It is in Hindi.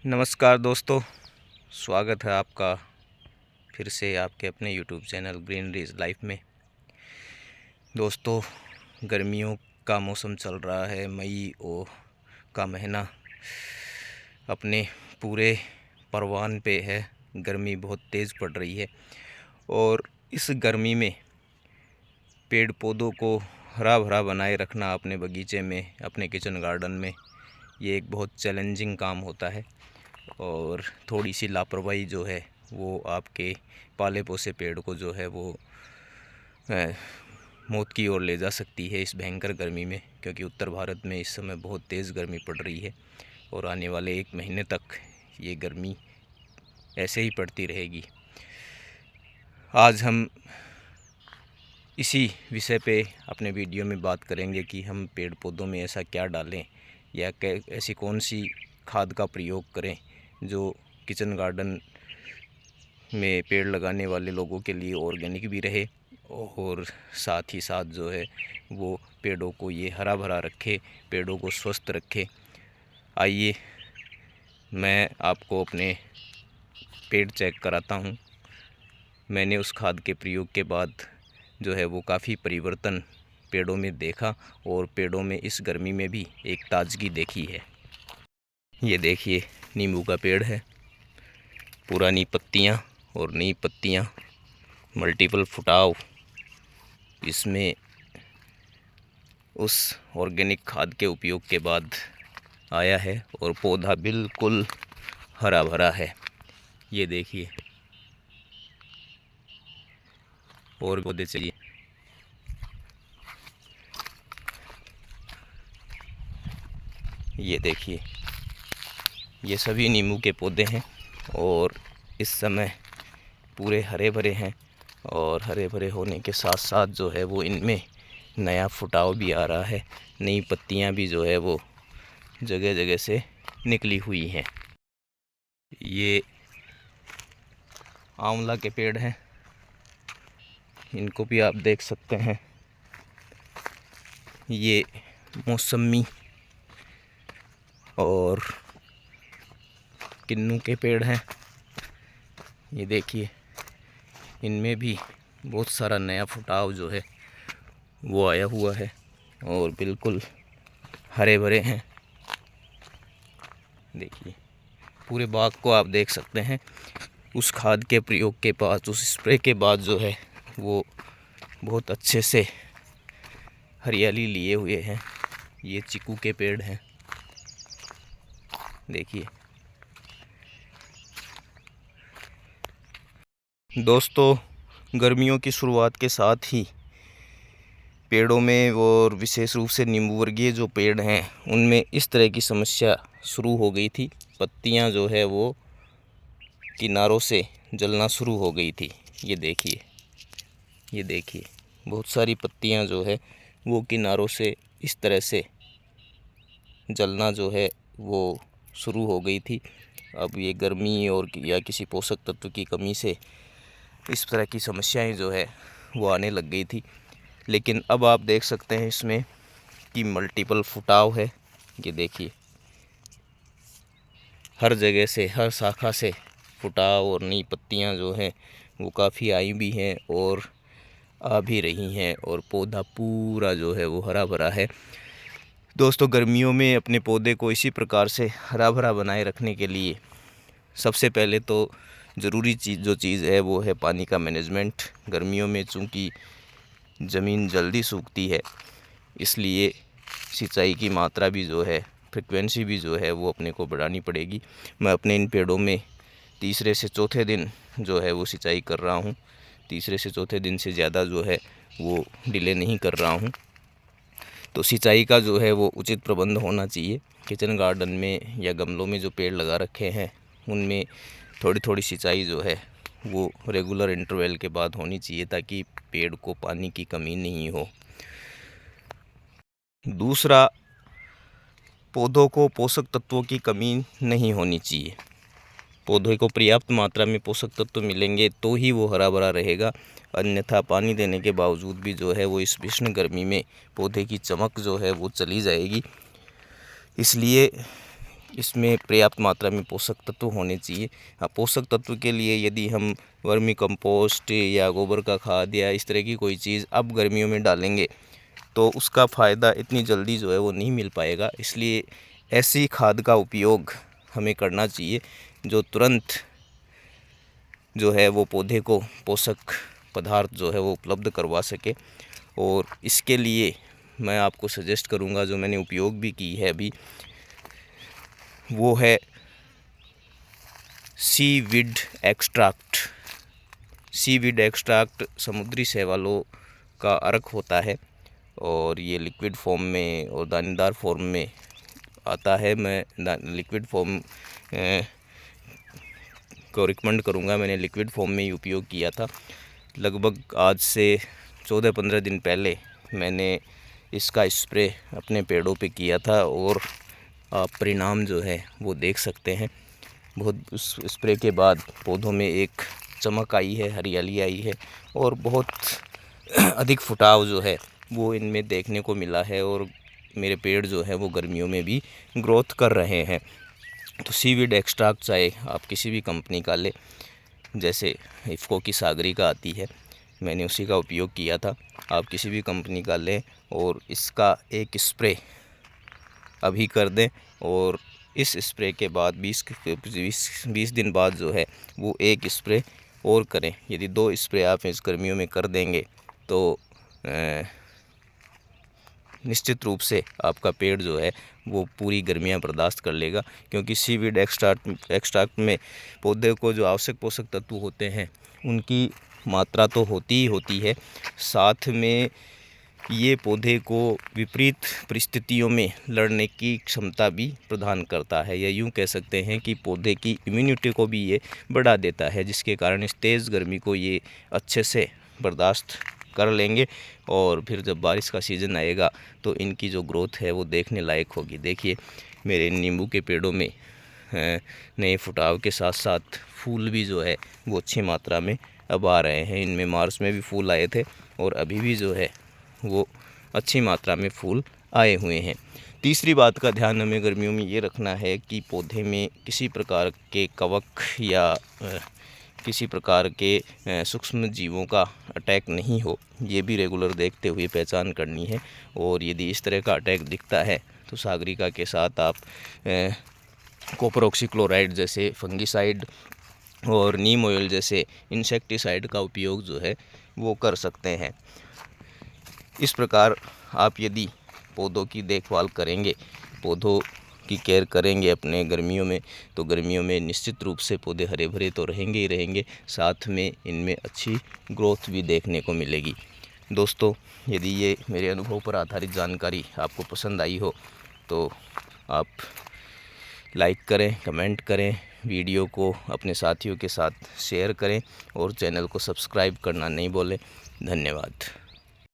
नमस्कार दोस्तों, स्वागत है आपका फिर से आपके अपने YouTube चैनल ग्रीनरीज लाइफ में। दोस्तों, गर्मियों का मौसम चल रहा है, मई का महीना अपने पूरे परवान पे है। गर्मी बहुत तेज़ पड़ रही है और इस गर्मी में पेड़ पौधों को हरा भरा बनाए रखना अपने बगीचे में, अपने किचन गार्डन में, ये एक बहुत चैलेंजिंग काम होता है। और थोड़ी सी लापरवाही जो है वो आपके पाले पोसे पेड़ को जो है वो मौत की ओर ले जा सकती है इस भयंकर गर्मी में, क्योंकि उत्तर भारत में इस समय बहुत तेज़ गर्मी पड़ रही है और आने वाले 1 महीने तक ये गर्मी ऐसे ही पड़ती रहेगी। आज हम इसी विषय पे अपने वीडियो में बात करेंगे कि हम पेड़ पौधों में ऐसा क्या डालें या ऐसी कौन सी खाद का प्रयोग करें जो किचन गार्डन में पेड़ लगाने वाले लोगों के लिए ऑर्गेनिक भी रहे और साथ ही साथ जो है वो पेड़ों को ये हरा भरा रखे, पेड़ों को स्वस्थ रखे। आइए मैं आपको अपने पेड़ चेक कराता हूँ। मैंने उस खाद के प्रयोग के बाद जो है वो काफ़ी परिवर्तन पेड़ों में देखा और पेड़ों में इस गर्मी में भी एक ताजगी देखी है। ये देखिए, नींबू का पेड़ है, पुरानी पत्तियाँ और नई पत्तियाँ, मल्टीपल फुटाव इसमें उस ऑर्गेनिक खाद के उपयोग के बाद आया है और पौधा बिल्कुल हरा भरा है। ये देखिए, और पौधे चाहिए। ये देखिए, ये सभी नींबू के पौधे हैं और इस समय पूरे हरे भरे हैं और हरे भरे होने के साथ साथ जो है वो इनमें नया फुटाव भी आ रहा है, नई पत्तियां भी जो है वो जगह जगह से निकली हुई हैं। ये आंवला के पेड़ हैं, इनको भी आप देख सकते हैं। ये मौसमी और किन्नू के पेड़ हैं। ये देखिए, इनमें भी बहुत सारा नया फुटाव जो है वो आया हुआ है और बिल्कुल हरे भरे हैं। देखिए, पूरे बाग को आप देख सकते हैं। उस खाद के प्रयोग के बाद, उस स्प्रे के बाद जो है वो बहुत अच्छे से हरियाली लिए हुए हैं। ये चीकू के पेड़ हैं, देखिए। दोस्तों, गर्मियों की शुरुआत के साथ ही पेड़ों में और विशेष रूप से नींबू वर्गीय जो पेड़ हैं उनमें इस तरह की समस्या शुरू हो गई थी। पत्तियां जो है वो किनारों से जलना शुरू हो गई थी। ये देखिए, ये देखिए, बहुत सारी पत्तियां जो है वो किनारों से इस तरह से जलना जो है वो शुरू हो गई थी। अब ये गर्मी और या किसी पोषक तत्व की कमी से इस तरह की समस्याएं जो है वो आने लग गई थी। लेकिन अब आप देख सकते हैं इसमें कि मल्टीपल फुटाव है। ये देखिए, हर जगह से, हर शाखा से फुटाव और नई पत्तियां जो हैं वो काफ़ी आई भी हैं और आ भी रही हैं और पौधा पूरा जो है वो हरा भरा है। दोस्तों, गर्मियों में अपने पौधे को इसी प्रकार से हरा भरा बनाए रखने के लिए सबसे पहले तो ज़रूरी चीज़ है वो है पानी का मैनेजमेंट। गर्मियों में चूँकि ज़मीन जल्दी सूखती है, इसलिए सिंचाई की मात्रा भी जो है, फ्रिक्वेंसी भी जो है वो अपने को बढ़ानी पड़ेगी। मैं अपने इन पेड़ों में तीसरे से चौथे दिन जो है वो सिंचाई कर रहा हूँ। तीसरे से चौथे दिन से ज़्यादा जो है वो डिले नहीं कर रहा हूँ। तो सिंचाई का जो है वो उचित प्रबंध होना चाहिए। किचन गार्डन में या गमलों में जो पेड़ लगा रखे हैं उनमें थोड़ी थोड़ी सिंचाई जो है वो रेगुलर इंटरवल के बाद होनी चाहिए, ताकि पेड़ को पानी की कमी नहीं हो। दूसरा, पौधों को पोषक तत्वों की कमी नहीं होनी चाहिए। पौधे को पर्याप्त मात्रा में पोषक तत्व मिलेंगे तो ही वो हरा भरा रहेगा, अन्यथा पानी देने के बावजूद भी जो है वो इस भीषण गर्मी में पौधे की चमक जो है वो चली जाएगी। इसलिए इसमें पर्याप्त मात्रा में पोषक तत्व होने चाहिए। पोषक तत्व के लिए यदि हम वर्मी कंपोस्ट या गोबर का खाद या इस तरह की कोई चीज़ अब गर्मियों में डालेंगे तो उसका फ़ायदा इतनी जल्दी जो है वो नहीं मिल पाएगा। इसलिए ऐसी खाद का उपयोग हमें करना चाहिए जो तुरंत जो है वो पौधे को पोषक पदार्थ जो है वो उपलब्ध करवा सके। और इसके लिए मैं आपको सजेस्ट करूंगा, जो मैंने उपयोग भी की है अभी, वो है सीवीड एक्सट्रैक्ट। सीवीड एक्सट्रैक्ट समुद्री शैवालों का अर्क होता है और ये लिक्विड फॉर्म में और दानेदार फॉर्म में आता है। मैं लिक्विड फॉर्म को रिकमेंड करूँगा। मैंने लिक्विड फॉर्म में ही उपयोग किया था। लगभग आज से 14-15 दिन पहले मैंने इसका स्प्रे अपने पेड़ों पे किया था और आप परिणाम जो है वो देख सकते हैं। बहुत उस स्प्रे के बाद पौधों में एक चमक आई है, हरियाली आई है और बहुत अधिक फुटाव जो है वो इनमें देखने को मिला है और मेरे पेड़ जो है वो गर्मियों में भी ग्रोथ कर रहे हैं। तो सीवीड एक्सट्रैक्ट चाहे आप किसी भी कंपनी का ले, जैसे इफ़को की सागरिका आती है, मैंने उसी का उपयोग किया था। आप किसी भी कंपनी का लें और इसका एक स्प्रे अभी कर दें और इस स्प्रे के बाद 20 दिन बाद जो है वो एक स्प्रे और करें। यदि 2 स्प्रे आप इस गर्मियों में कर देंगे तो निश्चित रूप से आपका पेड़ जो है वो पूरी गर्मियां बर्दाश्त कर लेगा। क्योंकि सीवीड एक्सट्रैक्ट में पौधे को जो आवश्यक पोषक तत्व होते हैं उनकी मात्रा तो होती ही होती है, साथ में ये पौधे को विपरीत परिस्थितियों में लड़ने की क्षमता भी प्रदान करता है, या यूँ कह सकते हैं कि पौधे की इम्यूनिटी को भी ये बढ़ा देता है, जिसके कारण इस तेज़ गर्मी को ये अच्छे से बर्दाश्त कर लेंगे। और फिर जब बारिश का सीज़न आएगा तो इनकी जो ग्रोथ है वो देखने लायक होगी। देखिए मेरे नींबू के पेड़ों में नए फुटाव के साथ साथ फूल भी जो है वो अच्छी मात्रा में अब आ रहे हैं। इनमें मार्च में भी फूल आए थे और अभी भी जो है वो अच्छी मात्रा में फूल आए हुए हैं। तीसरी बात का ध्यान हमें गर्मियों में ये रखना है कि पौधे में किसी प्रकार के कवक या किसी प्रकार के सूक्ष्म जीवों का अटैक नहीं हो, ये भी रेगुलर देखते हुए पहचान करनी है। और यदि इस तरह का अटैक दिखता है तो सागरिका के साथ आप कॉपर ऑक्सीक्लोराइड जैसे फंगिसाइड और नीम ऑयल जैसे इंसेक्टिसाइड का उपयोग जो है वो कर सकते हैं। इस प्रकार आप यदि पौधों की देखभाल करेंगे, पौधों की केयर करेंगे अपने गर्मियों में, तो गर्मियों में निश्चित रूप से पौधे हरे भरे तो रहेंगे ही रहेंगे, साथ में इनमें अच्छी ग्रोथ भी देखने को मिलेगी। दोस्तों, यदि ये मेरे अनुभव पर आधारित जानकारी आपको पसंद आई हो तो आप लाइक करें, कमेंट करें, वीडियो को अपने साथियों के साथ शेयर करें और चैनल को सब्सक्राइब करना नहीं भूलें। धन्यवाद।